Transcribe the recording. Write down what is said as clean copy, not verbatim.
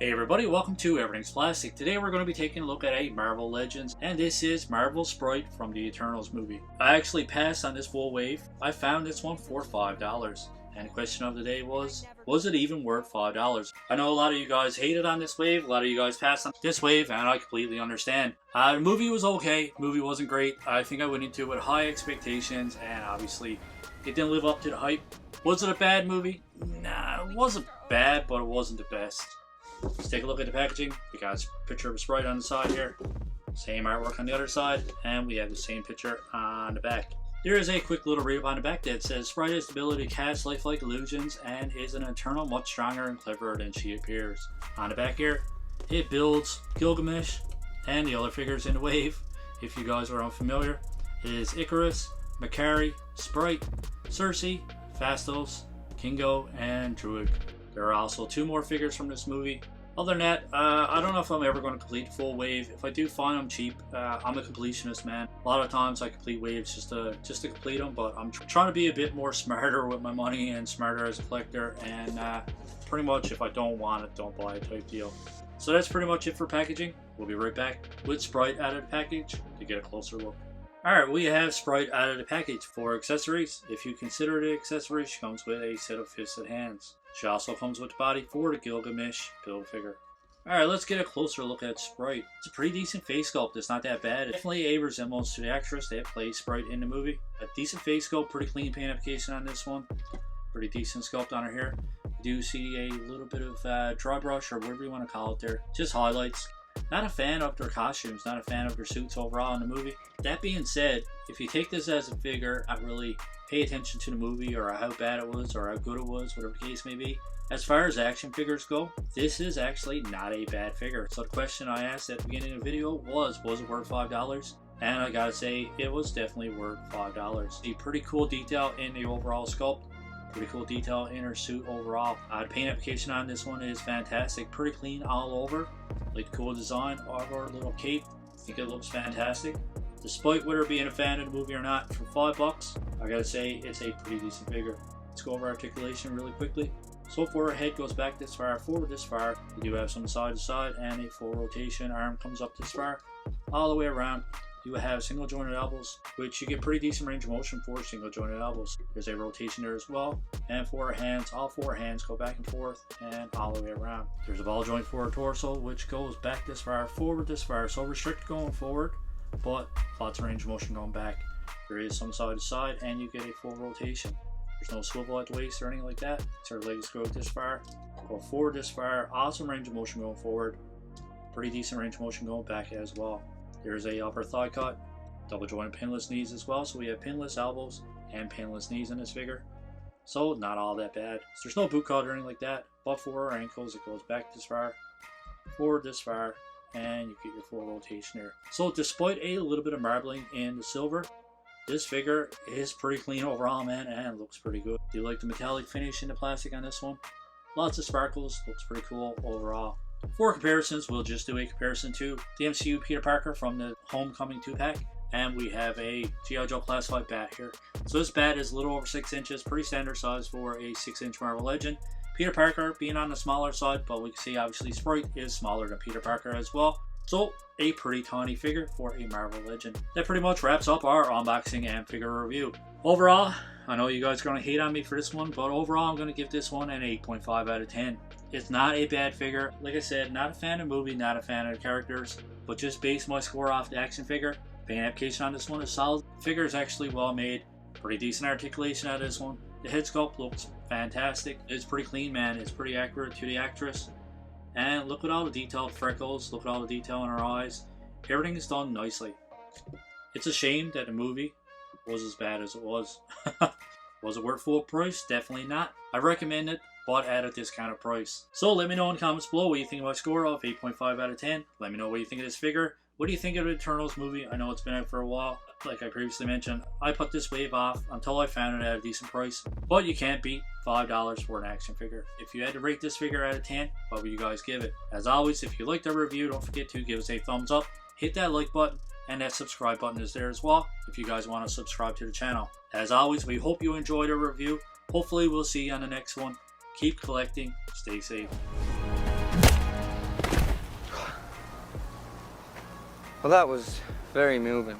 Hey everybody, welcome to Everything's Plastic. Today we're going to be taking a look at a Marvel Legends, and this is Marvel Sprite from the Eternals movie. I actually passed on this full wave. I found this one for $5. And the question of the day was it even worth $5? I know a lot of you guys hated on this wave, a lot of you guys passed on this wave, and I completely understand. The movie was okay, the movie wasn't great. I think I went into it with high expectations, and obviously it didn't live up to the hype. Was it a bad movie? Nah, it wasn't bad, but it wasn't the best. Let's take a look at the packaging. We got a picture of a Sprite on the side here. Same artwork on the other side. And we have the same picture on the back. There is a quick little read up on the back that says Sprite has the ability to cast lifelike illusions and is an Eternal much stronger and cleverer than she appears. On the back here, it builds Gilgamesh and the other figures in the wave. If you guys are unfamiliar, it is Icarus, Makari, Sprite, Cersei, Phastos, Kingo, and Druid. There are also 2 more figures from this movie. Other than that, I don't know if I'm ever going to complete the full wave. If I do find them cheap, I'm a completionist, man. A lot of times I complete waves just to complete them, but I'm trying to be a bit more smarter with my money and smarter as a collector, and pretty much if I don't want it, don't buy it type deal. So that's pretty much it for packaging. We'll be right back with Sprite out of the package to get a closer look. Alright, we have Sprite out of the package. For accessories, if you consider the accessories, she comes with a set of fisted hands. She also comes with the body for the Gilgamesh build-figure. Alright, let's get a closer look at Sprite. It's a pretty decent face sculpt, it's not that bad. It's definitely a resemblance to the actress that plays Sprite in the movie. A decent face sculpt, pretty clean paint application on this one. Pretty decent sculpt on her hair. You do see a little bit of dry brush, or whatever you want to call it there. Just highlights. Not a fan of their costumes, not a fan of their suits overall in the movie. That being said, if you take this as a figure, not really pay attention to the movie or how bad it was or how good it was, whatever the case may be. As far as action figures go, this is actually not a bad figure. So the question I asked at the beginning of the video was it worth $5? And I gotta say, it was definitely worth $5. A pretty cool detail in the overall sculpt. Pretty cool detail in her suit overall. The paint application on this one is fantastic. Pretty clean all over. Like cool design of her little cape. I think it looks fantastic. Despite whether being a fan of the movie or not, for $5, I gotta say it's a pretty decent figure. Let's go over articulation really quickly. So for her head goes back this far, forward this far. You do have some side to side and a full rotation. Arm comes up this far, all the way around. You have single jointed elbows, which you get pretty decent range of motion for single jointed elbows. There's a rotation there as well. And for her hands, all 4 hands go back and forth and all the way around. There's a ball joint for her torso, which goes back this far, forward this far. So restricted going forward, but lots of range of motion going back. There is some side to side and you get a full rotation. There's no swivel at the waist or anything like that. So her legs go this far, go forward this far. Awesome range of motion going forward. Pretty decent range of motion going back as well. There's a upper thigh cut, double jointed pinless knees as well. So we have pinless elbows and pinless knees in this figure. So not all that bad. So there's no boot cut or anything like that. But for her ankles, it goes back this far, forward this far, and you get your full rotation here. So despite a little bit of marbling in the silver, this figure is pretty clean overall, man, and looks pretty good. Do you like the metallic finish in the plastic on this one? Lots of sparkles, looks pretty cool overall. For comparisons, we'll just do a comparison to the MCU Peter Parker from the Homecoming 2-pack. And we have a G.I. Joe Classified bat here. So this bat is a little over 6 inches, pretty standard size for a 6-inch Marvel Legend. Peter Parker being on the smaller side, but we can see obviously Sprite is smaller than Peter Parker as well. So a pretty tiny figure for a Marvel Legend. That pretty much wraps up our unboxing and figure review. Overall, I know you guys are going to hate on me for this one, but overall I'm going to give this one an 8.5 out of 10. It's not a bad figure. Like I said, not a fan of the movie, not a fan of the characters, but just base my score off the action figure. Paint application on this one is solid. The figure is actually well made. Pretty decent articulation out of this one. The head sculpt looks fantastic. It's pretty clean, man. It's pretty accurate to the actress. And look at all the detailed freckles. Look at all the detail in her eyes. Everything is done nicely. It's a shame that the movie was as bad as it was. Was it worth full price? Definitely not. I recommend it, but at a discounted price. So let me know in the comments below what you think of my score of 8.5 out of 10. Let me know what you think of this figure. What do you think of the Eternals movie? I know it's been out for a while. Like I previously mentioned, I put this wave off until I found it at a decent price. But you can't beat $5 for an action figure. If you had to rate this figure out of 10, what would you guys give it? As always, if you liked our review, don't forget to give us a thumbs up, hit that like button, and that subscribe button is there as well if you guys want to subscribe to the channel. As always, we hope you enjoyed our review. Hopefully we'll see you on the next one. Keep collecting, stay safe. Well, that was very moving.